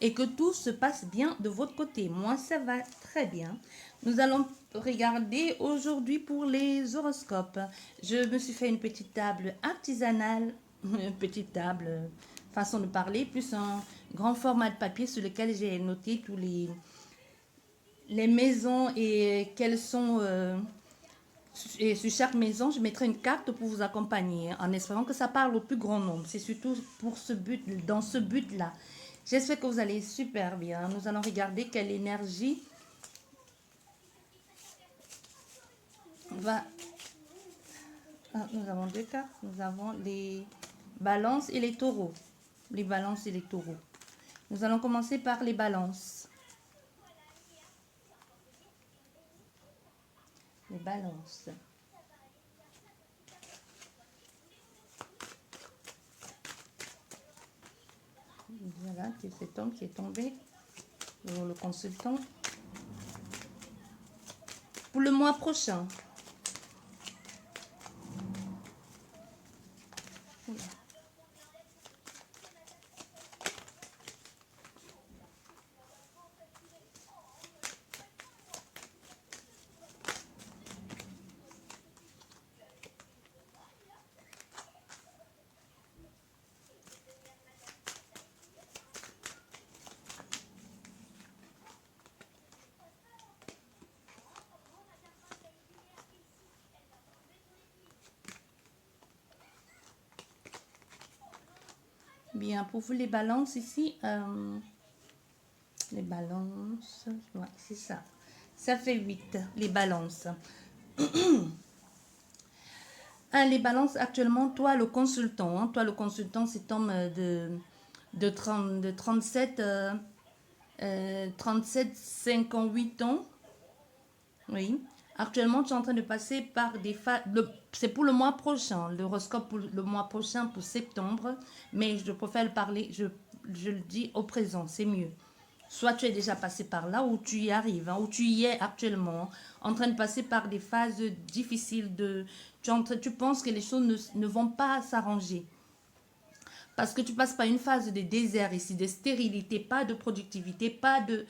et que tout se passe bien de votre côté. Moi, ça va très bien. Nous allons regarder aujourd'hui pour les horoscopes. Je me suis fait une petite table artisanale, une petite table, façon de parler, plus un grand format de papier sur lequel j'ai noté tous les maisons et quelles sont... et sur chaque maison, je mettrai une carte pour vous accompagner, en espérant que ça parle au plus grand nombre. C'est surtout pour ce but, dans ce but-là. J'espère que vous allez super bien. Nous allons regarder quelle énergie va... Ah, nous avons deux cartes. Nous avons les balances et les taureaux. Les balances et les taureaux. Nous allons commencer par les balances. Les balances. Voilà, c'est cet homme qui est tombé. Pour le consultant. Pour le mois prochain. Bien, pour vous les balances ici, les balances, ouais, c'est ça. Ça fait 8 les balances. Les balances, actuellement, toi le consultant, cet homme de 37, 58 ans, oui. Actuellement, tu es en train de passer par des phases. C'est pour le mois prochain, l'horoscope pour le mois prochain, pour septembre. Mais je préfère le parler, je le dis au présent, c'est mieux. Soit tu es déjà passé par là, ou tu y arrives, hein, ou tu y es actuellement, en train de passer par des phases difficiles. Tu penses que les choses ne vont pas s'arranger. Parce que tu passes par une phase de désert ici, de stérilité, pas de productivité, pas de...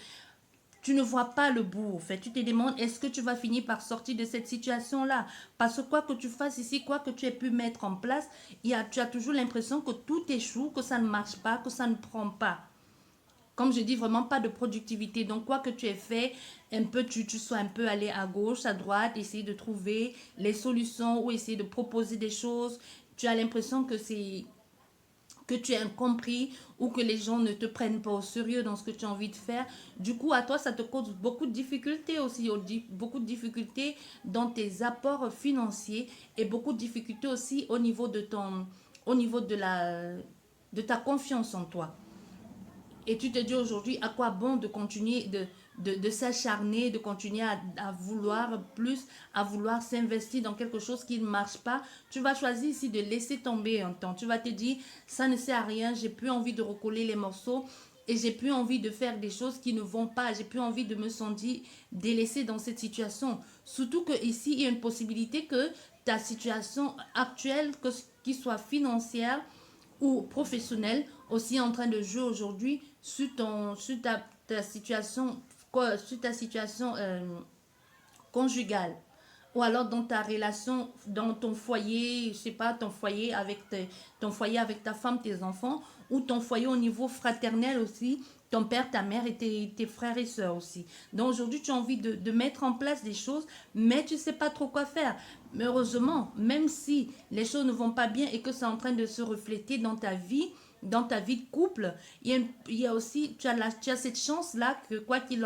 Tu ne vois pas le bout, en fait. Tu te demandes, est-ce que tu vas finir par sortir de cette situation-là? Parce que quoi que tu fasses ici, quoi que tu aies pu mettre en place, tu as toujours l'impression que tout échoue, que ça ne marche pas, que ça ne prend pas. Comme je dis, vraiment pas de productivité. Donc, quoi que tu aies fait, un peu, tu sois un peu allé à gauche, à droite, essayer de trouver les solutions ou essayer de proposer des choses. Tu as l'impression que tu es incompris ou que les gens ne te prennent pas au sérieux dans ce que tu as envie de faire. Du coup, à toi, ça te cause beaucoup de difficultés aussi, beaucoup de difficultés dans tes apports financiers et beaucoup de difficultés aussi au niveau de ta confiance en toi. Et tu te dis aujourd'hui, à quoi bon de continuer de s'acharner, de continuer à vouloir plus, à vouloir s'investir dans quelque chose qui ne marche pas. Tu vas choisir ici de laisser tomber un temps. Tu vas te dire, ça ne sert à rien, j'ai plus envie de recoller les morceaux et j'ai plus envie de faire des choses qui ne vont pas. J'ai plus envie de me sentir délaissée dans cette situation. Surtout que ici, il y a une possibilité que ta situation actuelle, qu'il soit financière, ou professionnel aussi en train de jouer aujourd'hui sur ta situation, sur ta situation conjugale ou alors dans ta relation, dans ton foyer, je sais pas, ton foyer avec ta femme, tes enfants, ou ton foyer au niveau fraternel aussi, ton père, ta mère et tes frères et sœurs aussi. Donc aujourd'hui, tu as envie de mettre en place des choses, mais tu sais pas trop quoi faire. Mais heureusement, même si les choses ne vont pas bien et que c'est en train de se refléter dans ta vie de couple, il y a aussi, tu as cette chance-là que quoi qu'il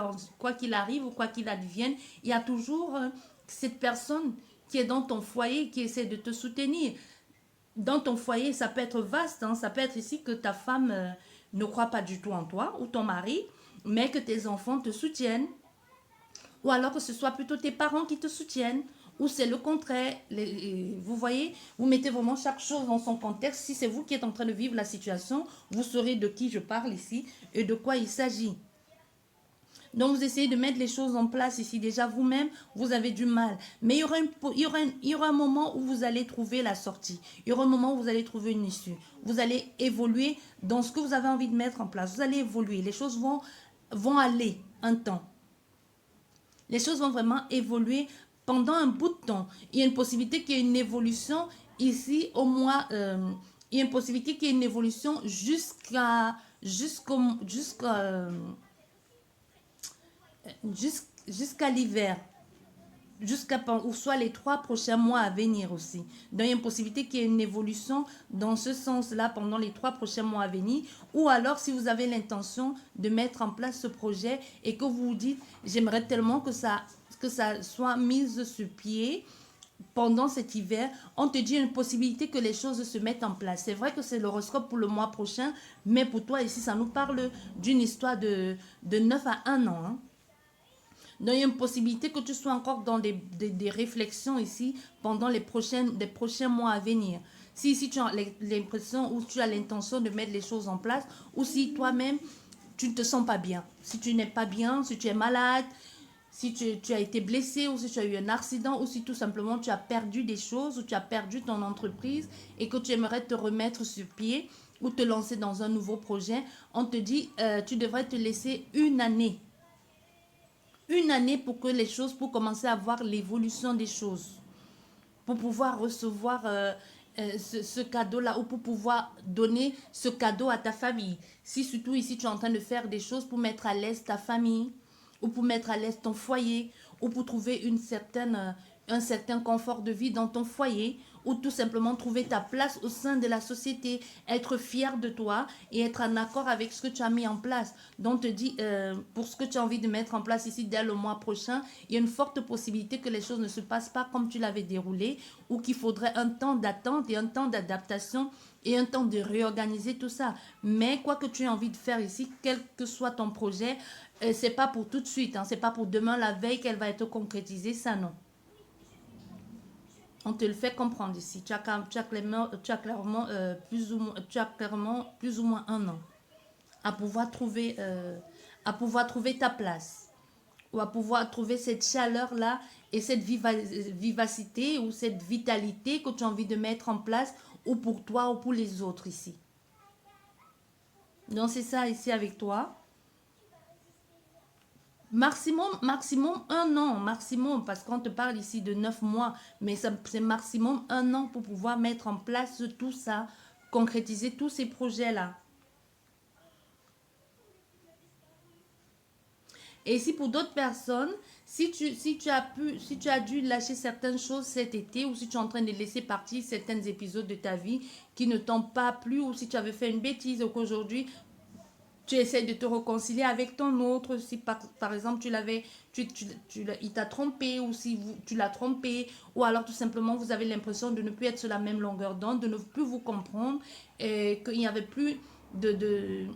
arrive ou quoi qu'il advienne, il y a toujours cette personne qui est dans ton foyer, qui essaie de te soutenir. Dans ton foyer, ça peut être vaste, hein, ça peut être ici que ta femme ne croit pas du tout en toi, ou ton mari, mais que tes enfants te soutiennent, ou alors que ce soit plutôt tes parents qui te soutiennent, ou c'est le contraire. Vous voyez, vous mettez vraiment chaque chose dans son contexte. Si c'est vous qui êtes en train de vivre la situation, vous saurez de qui je parle ici et de quoi il s'agit. Donc, vous essayez de mettre les choses en place ici. Déjà, vous-même, vous avez du mal. Mais il y aura un moment où vous allez trouver la sortie. Il y aura un moment où vous allez trouver une issue. Vous allez évoluer dans ce que vous avez envie de mettre en place. Vous allez évoluer. Les choses vont aller un temps. Les choses vont vraiment évoluer pendant un bout de temps. Il y a une possibilité qu'il y ait une évolution ici au moins. Il y a une possibilité qu'il y ait une évolution jusqu'à l'hiver, ou soit les 3 prochains mois à venir aussi. Donc, il y a une possibilité qu'il y ait une évolution dans ce sens-là pendant les 3 prochains mois à venir. Ou alors, si vous avez l'intention de mettre en place ce projet et que vous vous dites, j'aimerais tellement que ça soit mis sur pied pendant cet hiver, on te dit une possibilité que les choses se mettent en place. C'est vrai que c'est l'horoscope pour le mois prochain, mais pour toi ici, ça nous parle d'une histoire de 9 à 1 an. Hein. Donc, il y a une possibilité que tu sois encore dans des réflexions ici pendant les prochains mois à venir. Si ici tu as l'impression ou tu as l'intention de mettre les choses en place, ou si toi-même tu ne te sens pas bien. Si tu n'es pas bien, si tu es malade, si tu as été blessé, ou si tu as eu un accident, ou si tout simplement tu as perdu des choses, ou tu as perdu ton entreprise et que tu aimerais te remettre sur pied ou te lancer dans un nouveau projet, on te dit tu devrais te laisser une année. Une année pour que les choses, pour commencer à voir l'évolution des choses, pour pouvoir recevoir ce cadeau-là, ou pour pouvoir donner ce cadeau à ta famille. Si surtout ici tu es en train de faire des choses pour mettre à l'aise ta famille, ou pour mettre à l'aise ton foyer, ou pour trouver un certain confort de vie dans ton foyer, ou tout simplement trouver ta place au sein de la société, être fier de toi et être en accord avec ce que tu as mis en place. Donc, te dis, pour ce que tu as envie de mettre en place ici dès le mois prochain, il y a une forte possibilité que les choses ne se passent pas comme tu l'avais déroulé, ou qu'il faudrait un temps d'attente et un temps d'adaptation et un temps de réorganiser tout ça. Mais quoi que tu aies envie de faire ici, quel que soit ton projet, c'est pas pour tout de suite, hein, c'est pas pour demain la veille qu'elle va être concrétisée, ça non. On te le fait comprendre ici. Tu as clairement plus ou moins un an à pouvoir trouver ta place, ou à pouvoir trouver cette chaleur-là et cette vivacité ou cette vitalité que tu as envie de mettre en place, ou pour toi ou pour les autres ici. Donc c'est ça ici avec toi. Maximum un an, maximum, parce qu'on te parle ici de 9 mois, mais c'est maximum un an pour pouvoir mettre en place tout ça, concrétiser tous ces projets-là. Et si pour d'autres personnes, si tu as dû lâcher certaines choses cet été, ou si tu es en train de laisser partir certains épisodes de ta vie qui ne t'ont pas plu, ou si tu avais fait une bêtise, ou qu'aujourd'hui tu essaies de te réconcilier avec ton autre, si par exemple il t'a trompé, ou si tu l'as trompé, ou alors tout simplement vous avez l'impression de ne plus être sur la même longueur d'onde, de ne plus vous comprendre, et qu'il n'y avait plus de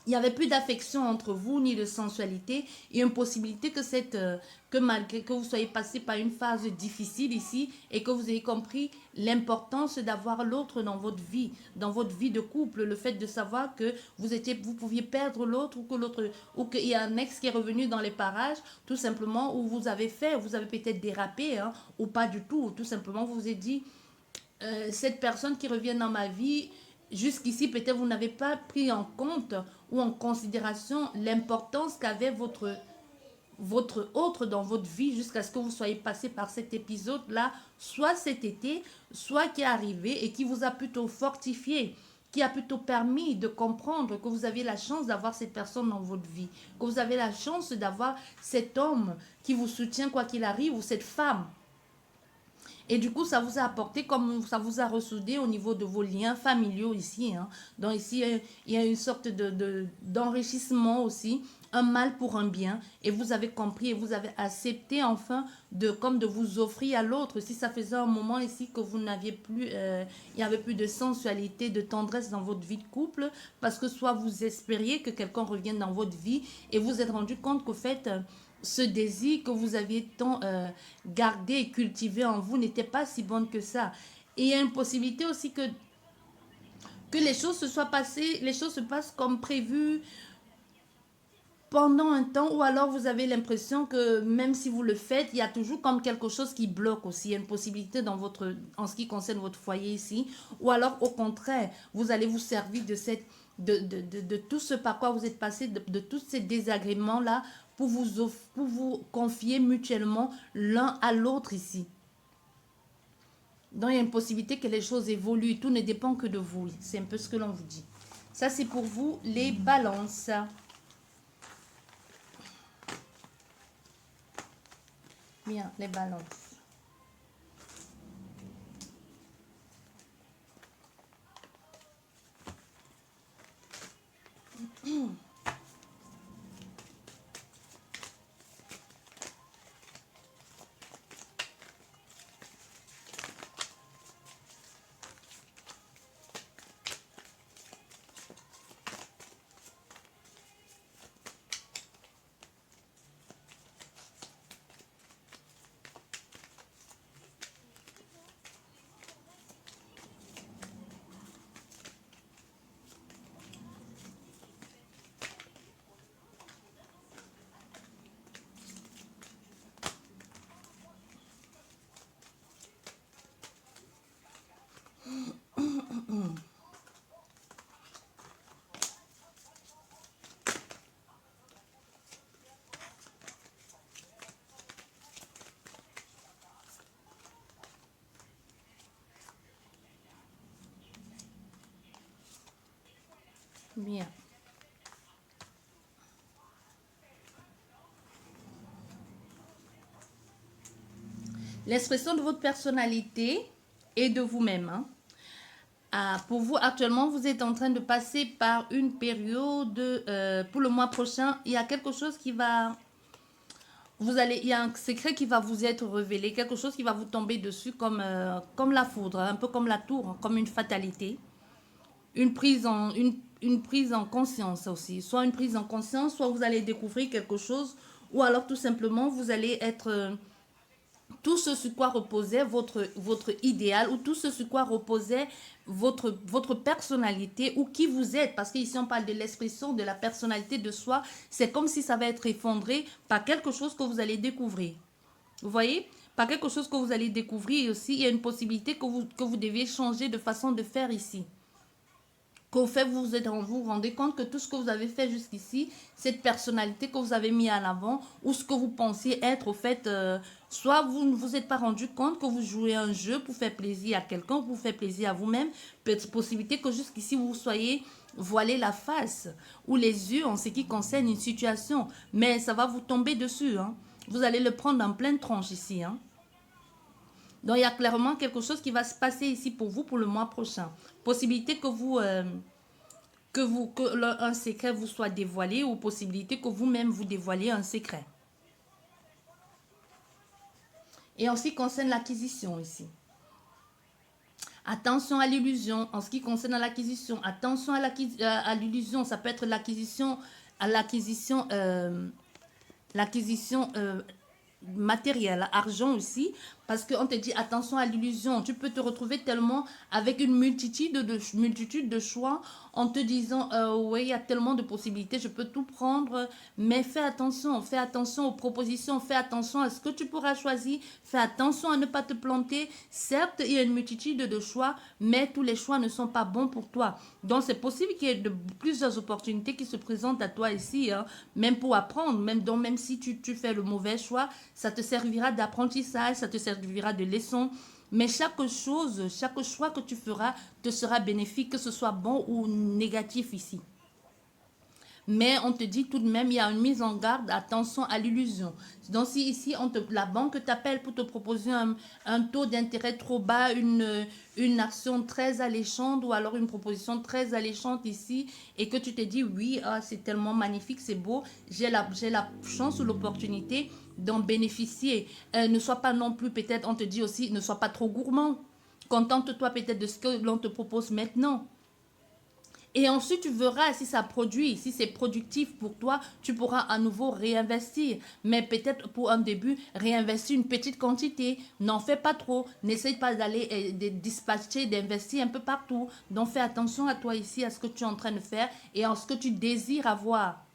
il n'y avait plus d'affection entre vous, ni de sensualité. Il y a une possibilité que malgré que vous soyez passé par une phase difficile ici, et que vous ayez compris l'importance d'avoir l'autre dans votre vie de couple, le fait de savoir que vous pouviez perdre l'autre, ou qu'il y a un ex qui est revenu dans les parages, tout simplement, où vous avez peut-être dérapé, hein, ou pas du tout, ou tout simplement vous vous êtes dit, cette personne qui revient dans ma vie, jusqu'ici, peut-être vous n'avez pas pris en compte ou en considération l'importance qu'avait votre autre dans votre vie, jusqu'à ce que vous soyez passé par cet épisode-là, soit cet été, soit qui est arrivé et qui vous a plutôt fortifié, qui a plutôt permis de comprendre que vous avez la chance d'avoir cette personne dans votre vie, que vous avez la chance d'avoir cet homme qui vous soutient quoi qu'il arrive, ou cette femme. Et du coup, ça vous a apporté, comme ça vous a ressoudé au niveau de vos liens familiaux ici. Hein. Donc ici, il y a une sorte d'enrichissement aussi, un mal pour un bien. Et vous avez compris et vous avez accepté enfin comme de vous offrir à l'autre. Si ça faisait un moment ici que vous n'aviez plus, il n'y avait plus de sensualité, de tendresse dans votre vie de couple, parce que soit vous espériez que quelqu'un revienne dans votre vie et vous êtes rendu compte qu'au fait, ce désir que vous aviez tant gardé et cultivé en vous n'était pas si bonne que ça. Et il y a une possibilité aussi que les choses se soient passées, les choses se passent comme prévu, pendant un temps, ou alors vous avez l'impression que même si vous le faites, il y a toujours comme quelque chose qui bloque aussi. Il y a une possibilité dans votre, en ce qui concerne votre foyer ici, ou alors au contraire, vous allez vous servir de cette, de tout ce par quoi vous êtes passé, de tous ces désagréments-là pour vous confier mutuellement l'un à l'autre ici. Donc il y a une possibilité que les choses évoluent, tout ne dépend que de vous. C'est un peu ce que l'on vous dit. Ça c'est pour vous les balances. Bien, les balances. Bien. L'expression de votre personnalité et de vous-même. Hein. Pour vous, actuellement, vous êtes en train de passer par une période, pour le mois prochain, il y a quelque chose qui va... il y a un secret qui va vous être révélé, quelque chose qui va vous tomber dessus comme la foudre, un peu comme la tour, hein, comme une fatalité. Une prise en conscience aussi. Soit une prise en conscience, soit vous allez découvrir quelque chose, ou alors tout simplement, vous allez être... tout ce sur quoi reposait votre idéal, ou tout ce sur quoi reposait votre personnalité, ou qui vous êtes, parce qu'ici on parle de l'expression de la personnalité de soi, c'est comme si ça va être effondré par quelque chose que vous allez découvrir. Vous voyez? Par quelque chose que vous allez découvrir, et aussi il y a une possibilité que vous deviez changer de façon de faire ici. Qu'au fait, vous vous rendez compte que tout ce que vous avez fait jusqu'ici, cette personnalité que vous avez mis en avant, ou ce que vous pensiez être, au fait, soit vous ne vous êtes pas rendu compte que vous jouez un jeu pour faire plaisir à quelqu'un, pour faire plaisir à vous-même, peut-être possibilité que jusqu'ici vous soyez voilé la face ou les yeux en ce qui concerne une situation, mais ça va vous tomber dessus, hein. Vous allez le prendre en pleine tronche ici, hein. Donc, il y a clairement quelque chose qui va se passer ici pour vous pour le mois prochain. Possibilité que un secret vous soit dévoilé, ou possibilité que vous-même vous dévoiliez un secret. Et en ce qui concerne l'acquisition ici. Attention à l'illusion. En ce qui concerne l'acquisition, attention à l'illusion. Ça peut être l'acquisition matériel, argent aussi, parce qu'on te dit attention à l'illusion. Tu peux te retrouver tellement avec une multitude de choix en te disant oui, il y a tellement de possibilités, je peux tout prendre, mais fais attention aux propositions, fais attention à ce que tu pourras choisir, fais attention à ne pas te planter. Certes, il y a une multitude de choix, mais tous les choix ne sont pas bons pour toi. Donc c'est possible qu'il y ait plusieurs opportunités qui se présentent à toi ici, hein, même pour apprendre, même si tu fais le mauvais choix, ça te servira d'apprentissage, ça te servira de leçon. Mais chaque choix que tu feras te sera bénéfique, que ce soit bon ou négatif ici. Mais on te dit tout de même, il y a une mise en garde, attention à l'illusion. Donc si ici, la banque t'appelle pour te proposer un taux d'intérêt trop bas, une action très alléchante, ou alors une proposition très alléchante ici, et que tu te dis, oui, c'est tellement magnifique, c'est beau, j'ai la chance ou l'opportunité d'en bénéficier. Ne sois pas non plus, peut-être, on te dit aussi, ne sois pas trop gourmand. Contente-toi peut-être de ce que l'on te propose maintenant. Et ensuite, tu verras si ça produit, si c'est productif pour toi, tu pourras à nouveau réinvestir. Mais peut-être pour un début, réinvestir une petite quantité. N'en fais pas trop. N'essaye pas d'aller dispatcher, d'investir un peu partout. Donc, fais attention à toi ici, à ce que tu es en train de faire et à ce que tu désires avoir.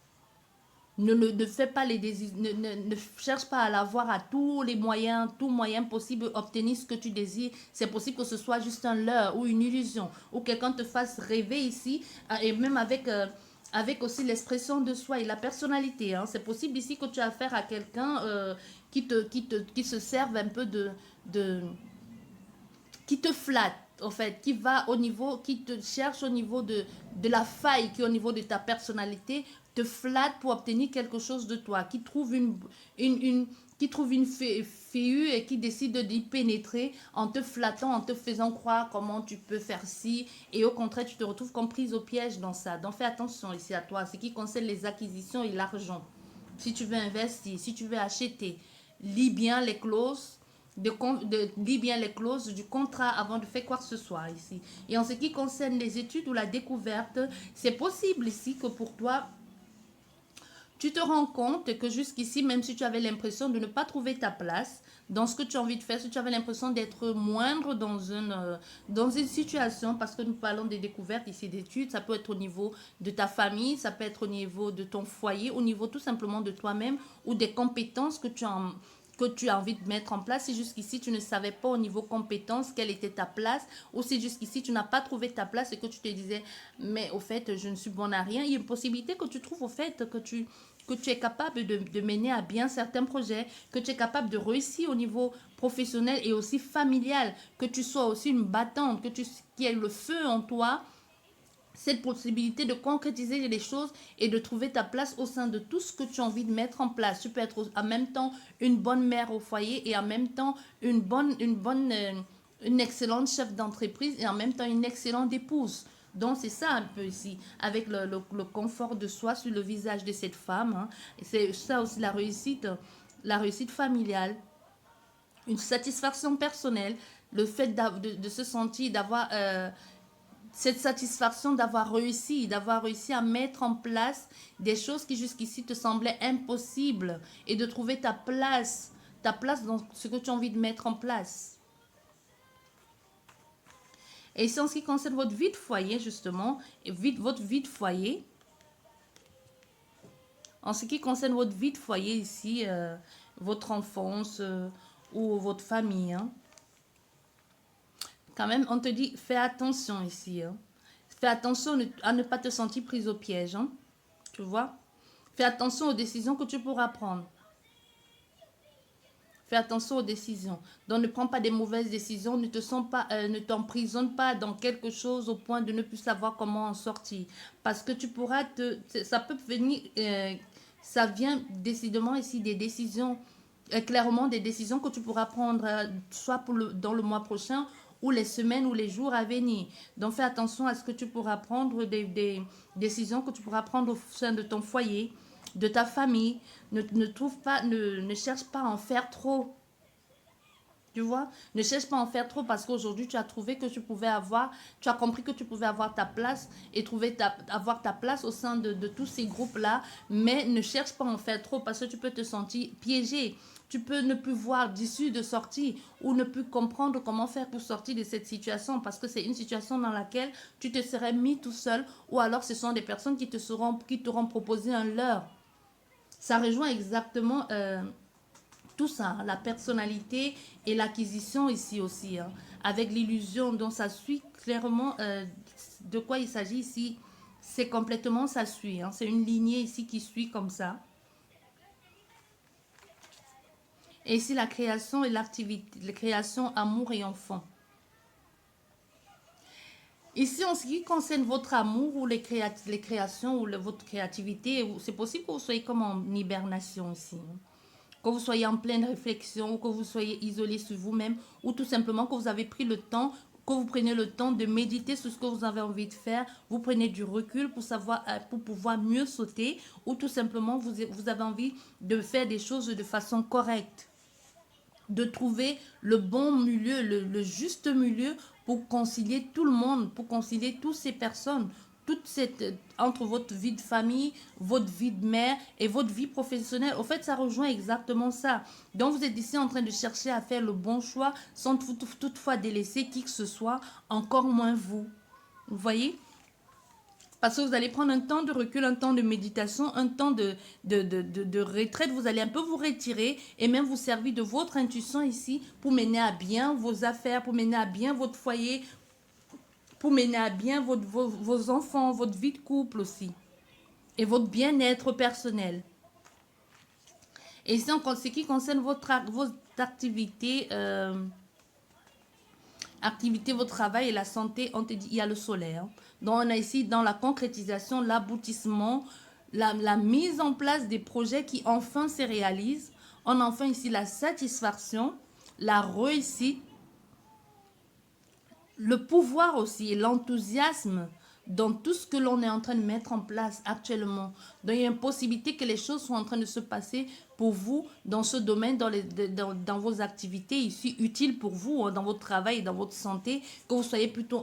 Ne fais pas les désirs, ne cherche pas à l'avoir à tous les moyens, tout moyen possible, obtenir ce que tu désires. C'est possible que ce soit juste un leurre ou une illusion, ou quelqu'un te fasse rêver ici, et même avec aussi l'expression de soi et la personnalité. Hein. C'est possible ici que tu as affaire à quelqu'un qui se serve un peu de, qui te flatte, en fait, qui va au niveau, qui te cherche au niveau de la faille qui est au niveau de ta personnalité, te flatte pour obtenir quelque chose de toi, qui trouve qui trouve une fée et qui décide d'y pénétrer en te flattant, en te faisant croire comment tu peux faire ci, et au contraire, tu te retrouves comme prise au piège dans ça. Donc fais attention ici à toi, ce qui concerne les acquisitions et l'argent. Si tu veux investir, si tu veux acheter, lis bien les clauses lis bien les clauses du contrat avant de faire quoi que ce soit ici. Et en ce qui concerne les études ou la découverte, c'est possible ici que pour toi, tu te rends compte que jusqu'ici, même si tu avais l'impression de ne pas trouver ta place dans ce que tu as envie de faire, si tu avais l'impression d'être moindre dans une situation, parce que nous parlons des découvertes ici d'études, ça peut être au niveau de ta famille, ça peut être au niveau de ton foyer, au niveau tout simplement de toi-même ou des compétences que tu as envie de mettre en place. Si jusqu'ici, tu ne savais pas au niveau compétences quelle était ta place, ou si jusqu'ici, tu n'as pas trouvé ta place et que tu te disais, mais au fait, je ne suis bonne à rien, il y a une possibilité que tu trouves au fait que tu es capable de mener à bien certains projets, que tu es capable de réussir au niveau professionnel et aussi familial, que tu sois aussi une battante, qu'il y ait le feu en toi, cette possibilité de concrétiser les choses et de trouver ta place au sein de tout ce que tu as envie de mettre en place. Tu peux être en même temps une bonne mère au foyer et en même temps une excellente chef d'entreprise et en même temps une excellente épouse. Donc c'est ça un peu ici, avec le confort de soi sur le visage de cette femme. Hein. C'est ça aussi la réussite familiale, une satisfaction personnelle, le fait de se sentir, d'avoir cette satisfaction d'avoir réussi à mettre en place des choses qui jusqu'ici te semblaient impossibles et de trouver ta place dans ce que tu as envie de mettre en place. Et ici, en ce qui concerne votre vie de foyer, justement, votre vie de foyer, en ce qui concerne votre vie de foyer ici, votre enfance ou votre famille, hein, quand même, on te dit, fais attention ici. Hein. Fais attention à ne pas te sentir prise au piège. Hein. Tu vois? Fais attention aux décisions que tu pourras prendre. Fais attention aux décisions. Donc, ne prends pas des mauvaises décisions. Ne t'emprisonne pas dans quelque chose au point de ne plus savoir comment en sortir. Parce que tu pourras ça peut venir... ça vient décidément ici des décisions... clairement des décisions que tu pourras prendre soit dans le mois prochain ou les semaines ou les jours à venir. Donc, fais attention à ce que tu pourras prendre, des décisions que tu pourras prendre au sein de ton foyer, de ta famille. Ne cherche pas à en faire trop. Tu vois, ne cherche pas à en faire trop parce qu'aujourd'hui, tu as trouvé que tu as compris que tu pouvais avoir ta place et avoir ta place au sein de tous ces groupes-là, mais ne cherche pas à en faire trop parce que tu peux te sentir piégé. Tu peux ne plus voir d'issue de sortie ou ne plus comprendre comment faire pour sortir de cette situation parce que c'est une situation dans laquelle tu te serais mis tout seul ou alors ce sont des personnes qui t'auront proposé un leurre. Ça rejoint exactement tout ça, la personnalité et l'acquisition ici aussi, hein, avec l'illusion dont ça suit clairement de quoi il s'agit ici. C'est complètement ça suit, hein, c'est une lignée ici qui suit comme ça. Et ici la création et l'activité, la création, amour et enfant. Ici, en ce qui concerne votre amour ou les créations ou votre créativité, c'est possible que vous soyez comme en hibernation ici. Hein. Que vous soyez en pleine réflexion ou que vous soyez isolé sur vous-même ou tout simplement que vous avez pris le temps, que vous prenez le temps de méditer sur ce que vous avez envie de faire, vous prenez du recul pour pouvoir mieux sauter ou tout simplement vous avez envie de faire des choses de façon correcte, de trouver le bon milieu, le juste milieu pour concilier tout le monde, pour concilier toutes ces personnes, entre votre vie de famille, votre vie de mère et votre vie professionnelle. Au fait, ça rejoint exactement ça. Donc, vous êtes ici en train de chercher à faire le bon choix sans toutefois délaisser qui que ce soit, encore moins vous. Vous voyez? Parce que vous allez prendre un temps de recul, un temps de méditation, un temps de retraite. Vous allez un peu vous retirer et même vous servir de votre intuition ici pour mener à bien vos affaires, pour mener à bien votre foyer, pour mener à bien vos enfants, votre vie de couple aussi et votre bien-être personnel. Et ici, en ce qui concerne votre activité, votre travail et la santé, on te dit, il y a le soleil. Hein. Donc, on a ici dans la concrétisation, l'aboutissement, la mise en place des projets qui enfin se réalisent. On a enfin ici la satisfaction, la réussite, le pouvoir aussi et l'enthousiasme dans tout ce que l'on est en train de mettre en place actuellement. Donc, il y a une possibilité que les choses soient en train de se passer pour vous dans ce domaine, dans vos activités ici utiles pour vous, hein, dans votre travail, dans votre santé, que vous soyez plutôt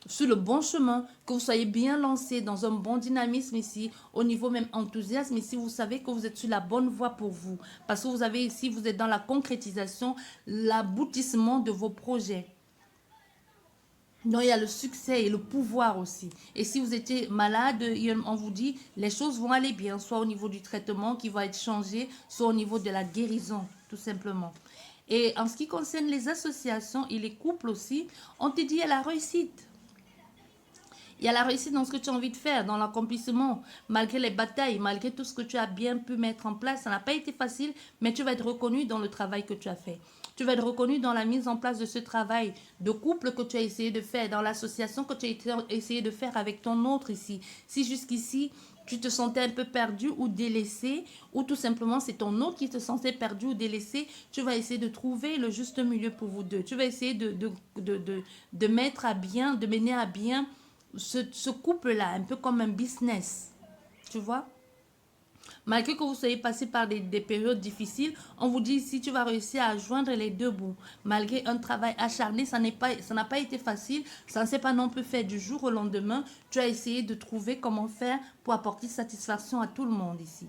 sur le bon chemin, que vous soyez bien lancé dans un bon dynamisme ici, au niveau même enthousiasme ici, vous savez que vous êtes sur la bonne voie pour vous. Parce que vous avez ici, vous êtes dans la concrétisation, l'aboutissement de vos projets. Non, il y a le succès et le pouvoir aussi. Et si vous étiez malade, on vous dit, les choses vont aller bien, soit au niveau du traitement qui va être changé, soit au niveau de la guérison, tout simplement. Et en ce qui concerne les associations et les couples aussi, on te dit, il y a la réussite. Il y a la réussite dans ce que tu as envie de faire, dans l'accomplissement, malgré les batailles, malgré tout ce que tu as bien pu mettre en place. Ça n'a pas été facile, mais tu vas être reconnu dans le travail que tu as fait. Tu vas être reconnu dans la mise en place de ce travail de couple que tu as essayé de faire, dans l'association que tu as essayé de faire avec ton autre ici. Si jusqu'ici, tu te sentais un peu perdu ou délaissé, ou tout simplement c'est ton autre qui te sentait perdu ou délaissé, tu vas essayer de trouver le juste milieu pour vous deux. Tu vas essayer de mettre à bien, de mener à bien ce couple-là, un peu comme un business. Tu vois? Malgré que vous soyez passé par des périodes difficiles, on vous dit si tu vas réussir à joindre les deux bouts. Malgré un travail acharné, ça n'a pas été facile. Ça ne s'est pas non plus fait du jour au lendemain. Tu as essayé de trouver comment faire pour apporter satisfaction à tout le monde ici.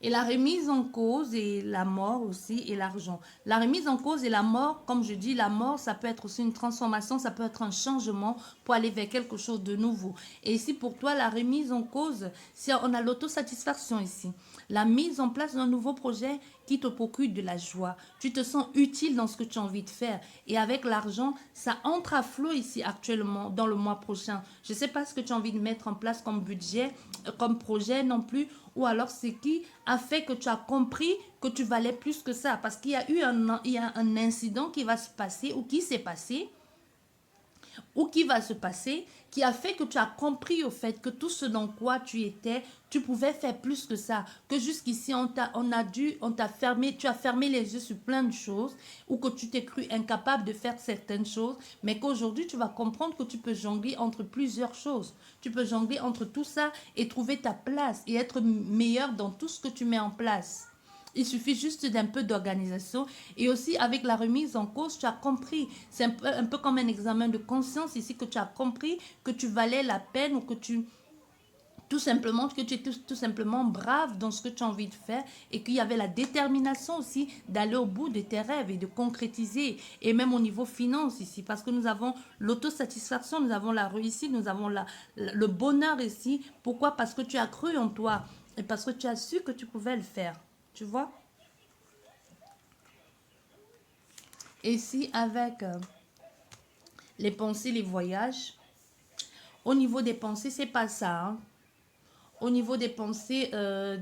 Et la remise en cause et la mort aussi et l'argent. La remise en cause et la mort, comme je dis, la mort, ça peut être aussi une transformation, ça peut être un changement pour aller vers quelque chose de nouveau. Et ici, pour toi, la remise en cause, si on a l'autosatisfaction ici, la mise en place d'un nouveau projet qui te procure de la joie. Tu te sens utile dans ce que tu as envie de faire. Et avec l'argent, ça entre à flot ici actuellement, dans le mois prochain. Je ne sais pas ce que tu as envie de mettre en place comme budget, comme projet non plus, ou alors c'est qui a fait que tu as compris que tu valais plus que ça. Parce qu'il y a eu un incident qui va se passer ou qui s'est passé ou qui va se passer, qui a fait que tu as compris au fait que tout ce dans quoi tu étais, tu pouvais faire plus que ça, que jusqu'ici tu as fermé les yeux sur plein de choses, ou que tu t'es cru incapable de faire certaines choses, mais qu'aujourd'hui tu vas comprendre que tu peux jongler entre plusieurs choses. Tu peux jongler entre tout ça et trouver ta place et être meilleur dans tout ce que tu mets en place. Il suffit juste d'un peu d'organisation. Et aussi, avec la remise en cause, tu as compris. C'est un peu comme un examen de conscience ici, que tu as compris que tu valais la peine ou que que tu étais tout simplement brave dans ce que tu as envie de faire et qu'il y avait la détermination aussi d'aller au bout de tes rêves et de concrétiser. Et même au niveau finance ici, parce que nous avons l'autosatisfaction, nous avons la réussite, nous avons le bonheur ici. Pourquoi? Parce que tu as cru en toi et parce que tu as su que tu pouvais le faire. Tu vois? Et si avec les pensées, les voyages, au niveau des pensées, c'est pas ça. Hein. Au niveau des pensées,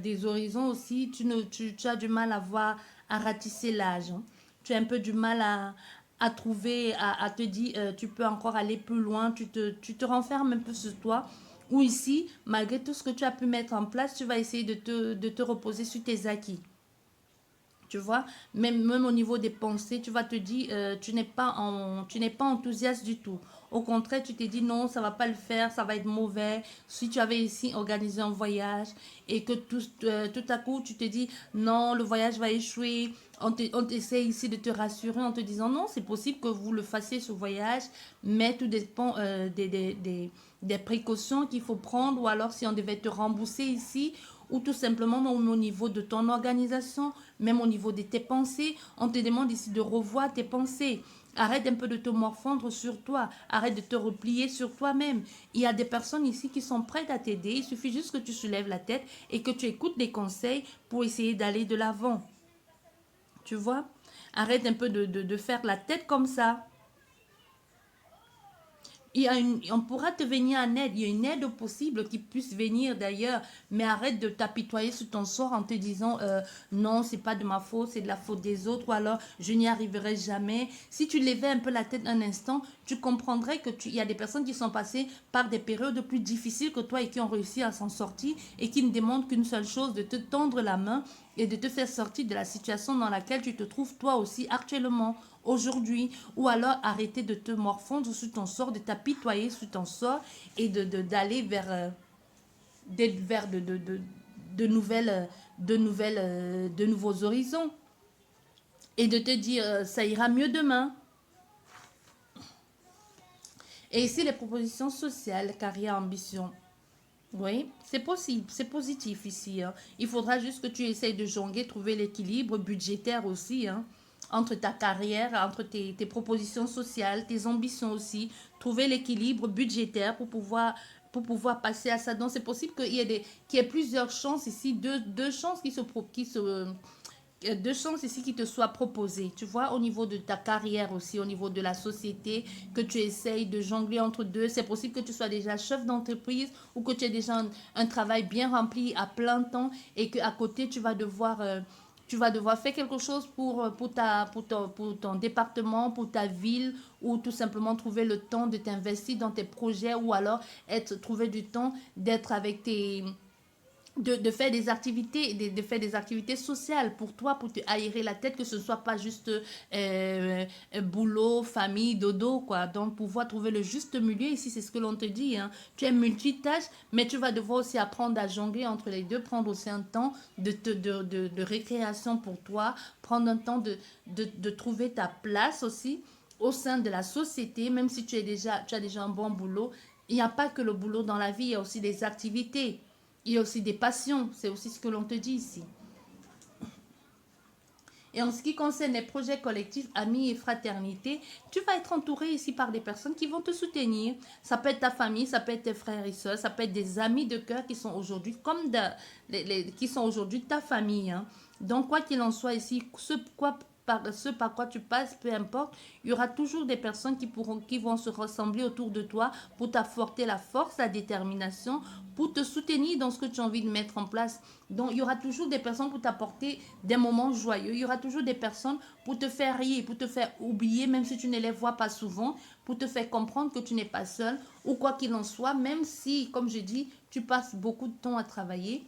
des horizons aussi, tu as du mal à voir, à ratisser l'âge. Hein. Tu as un peu du mal à trouver, à te dire, tu peux encore aller plus loin, tu te renfermes un peu sur toi. Ou ici, malgré tout ce que tu as pu mettre en place, tu vas essayer de te reposer sur tes acquis. Tu vois, même au niveau des pensées, tu vas te dire, tu n'es pas enthousiaste du tout. Au contraire, tu te dis non, ça va pas le faire, ça va être mauvais. Si tu avais ici organisé un voyage et que tout à coup, tu te dis non, le voyage va échouer, on essaie ici de te rassurer en te disant non, c'est possible que vous le fassiez ce voyage, mais tout dépend des précautions qu'il faut prendre ou alors si on devait te rembourser ici ou tout simplement même au niveau de ton organisation, même au niveau de tes pensées. On te demande ici de revoir tes pensées. Arrête un peu de te morfondre sur toi. Arrête de te replier sur toi-même. Il y a des personnes ici qui sont prêtes à t'aider. Il suffit juste que tu soulèves la tête et que tu écoutes les conseils pour essayer d'aller de l'avant. Tu vois? Arrête un peu de faire la tête comme ça. On pourra te venir en aide. Il y a une aide possible qui puisse venir d'ailleurs. Mais arrête de t'apitoyer sur ton sort en te disant non, c'est pas de ma faute, c'est de la faute des autres. Ou alors je n'y arriverai jamais. Si tu levais un peu la tête un instant, tu comprendrais que il y a des personnes qui sont passées par des périodes plus difficiles que toi et qui ont réussi à s'en sortir et qui ne demandent qu'une seule chose, de te tendre la main et de te faire sortir de la situation dans laquelle tu te trouves toi aussi actuellement, aujourd'hui, ou alors arrêter de te morfondre sur ton sort, de t'apitoyer sur ton sort et d'aller vers, vers de nouveaux horizons et de te dire ça ira mieux demain. Et ici, les propositions sociales, carrière, ambition. Oui, c'est possible, c'est positif ici, hein. Il faudra juste que tu essayes de jongler, trouver l'équilibre budgétaire aussi, hein, entre ta carrière, entre tes propositions sociales, tes ambitions aussi. Trouver l'équilibre budgétaire pour pouvoir passer à ça. Donc, c'est possible qu'il y ait plusieurs chances ici, deux chances deux chances ici qui te soient proposées, tu vois, au niveau de ta carrière aussi, au niveau de la société, que tu essayes de jongler entre deux. C'est possible que tu sois déjà chef d'entreprise ou que tu aies déjà un travail bien rempli à plein temps et qu'à côté, tu vas devoir faire quelque chose pour ton département, pour ta ville, ou tout simplement trouver le temps de t'investir dans tes projets, ou alors trouver du temps d'être avec de faire des activités, de faire des activités sociales pour toi, pour te aérer la tête, que ce ne soit pas juste boulot, famille, dodo, quoi. Donc, pouvoir trouver le juste milieu, ici, c'est ce que l'on te dit, hein. Tu es multitâche, mais tu vas devoir aussi apprendre à jongler entre les deux, prendre aussi un temps de récréation pour toi, prendre un temps de trouver ta place aussi au sein de la société, même si tu as déjà un bon boulot. Il n'y a pas que le boulot dans la vie, il y a aussi des activités. Il y a aussi des passions, c'est aussi ce que l'on te dit ici. Et en ce qui concerne les projets collectifs, amis et fraternité, tu vas être entouré ici par des personnes qui vont te soutenir. Ça peut être ta famille, ça peut être tes frères et soeurs, ça peut être des amis de cœur qui sont aujourd'hui qui sont aujourd'hui ta famille, hein. Donc, quoi qu'il en soit ici, ce par quoi tu passes, peu importe, il y aura toujours des personnes qui vont se rassembler autour de toi pour t'apporter la force, la détermination, pour te soutenir dans ce que tu as envie de mettre en place. Donc, il y aura toujours des personnes pour t'apporter des moments joyeux. Il y aura toujours des personnes pour te faire rire, pour te faire oublier, même si tu ne les vois pas souvent, pour te faire comprendre que tu n'es pas seul, ou quoi qu'il en soit, même si, comme je dis, tu passes beaucoup de temps à travailler.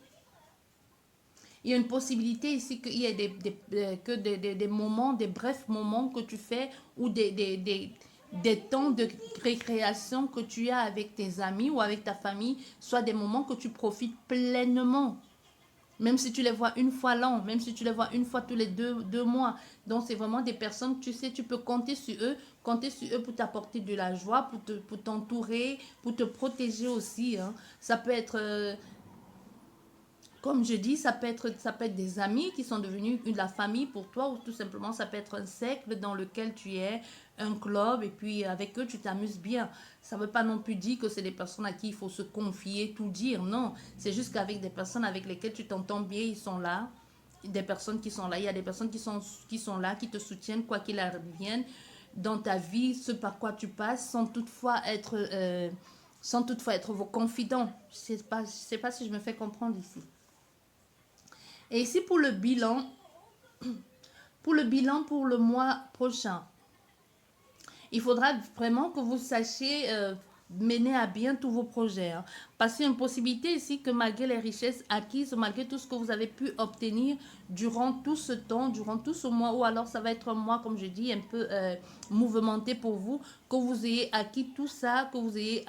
Il y a une possibilité ici qu'il y ait des moments, des brefs moments que tu fais ou des temps de récréation que tu as avec tes amis ou avec ta famille, soit des moments que tu profites pleinement. Même si tu les vois une fois l'an, même si tu les vois une fois tous les deux mois. Donc, c'est vraiment des personnes que tu sais, tu peux compter sur eux pour t'apporter de la joie, pour t'entourer, pour te protéger aussi, hein. Ça peut être comme je dis, ça peut être des amis qui sont devenus de la famille pour toi, ou tout simplement ça peut être un cercle dans lequel tu es, un club, et puis avec eux tu t'amuses bien. Ça ne veut pas non plus dire que c'est des personnes à qui il faut se confier, tout dire, non. C'est juste qu'avec des personnes avec lesquelles tu t'entends bien, ils sont là. Des personnes qui sont là, il y a des personnes qui sont là, qui te soutiennent quoi qu'il advienne dans ta vie, ce par quoi tu passes, sans toutefois être vos confidents. Je sais pas si je me fais comprendre ici. Et ici pour le bilan pour le mois prochain, il faudra vraiment que vous sachiez mener à bien tous vos projets, hein. Parce qu'il y a une possibilité ici que malgré les richesses acquises, malgré tout ce que vous avez pu obtenir durant tout ce temps, durant tout ce mois, ou alors ça va être un mois, comme je dis, un peu mouvementé pour vous, que vous ayez acquis tout ça, que vous ayez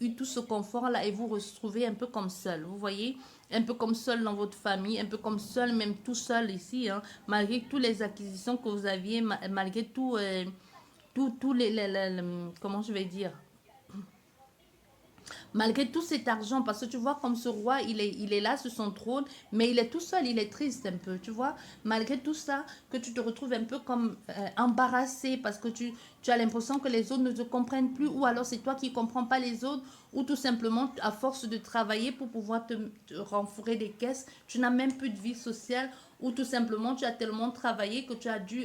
eu tout ce confort-là et vous retrouvez un peu comme seul. Vous voyez, un peu comme seul dans votre famille, un peu comme seul, même tout seul ici, hein, malgré toutes les acquisitions que vous aviez, malgré tout, tous comment je vais dire, Malgré tout cet argent, parce que tu vois, comme ce roi, il est là sur son trône, mais il est tout seul, il est triste un peu, tu vois. Malgré tout ça, que tu te retrouves un peu comme embarrassé, parce que tu as l'impression que les autres ne te comprennent plus, ou alors c'est toi qui ne comprends pas les autres, ou tout simplement, à force de travailler pour pouvoir te renflouer des caisses, tu n'as même plus de vie sociale, ou tout simplement, tu as tellement travaillé que tu as dû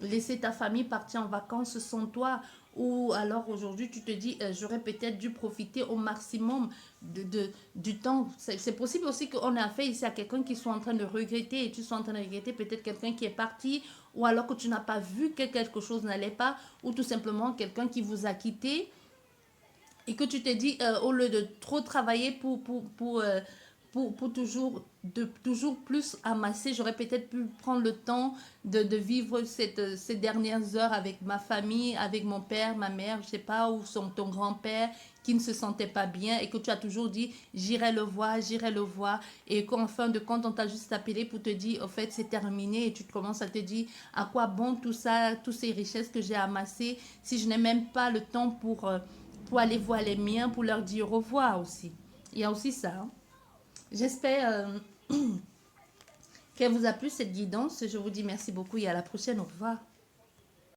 laisser ta famille partir en vacances sans toi. Ou alors aujourd'hui, tu te dis, j'aurais peut-être dû profiter au maximum du temps. C'est possible aussi qu'on ait affaire ici à quelqu'un qui soit en train de regretter et tu sois en train de regretter peut-être quelqu'un qui est parti ou alors que tu n'as pas vu que quelque chose n'allait pas ou tout simplement quelqu'un qui vous a quitté et que tu te dis, au lieu de trop travailler pour toujours plus amasser, j'aurais peut-être pu prendre le temps de vivre ces dernières heures avec ma famille, avec mon père, ma mère, je sais pas, ou ton grand-père qui ne se sentait pas bien et que tu as toujours dit, j'irai le voir. Et qu'en fin de compte, on t'a juste appelé pour te dire, au fait, c'est terminé et tu commences à te dire, à quoi bon tout ça, toutes ces richesses que j'ai amassées si je n'ai même pas le temps pour aller voir les miens, pour leur dire au revoir aussi. Il y a aussi ça. Hein. J'espère qu'elle vous a plu cette guidance. Je vous dis merci beaucoup et à la prochaine. Au revoir.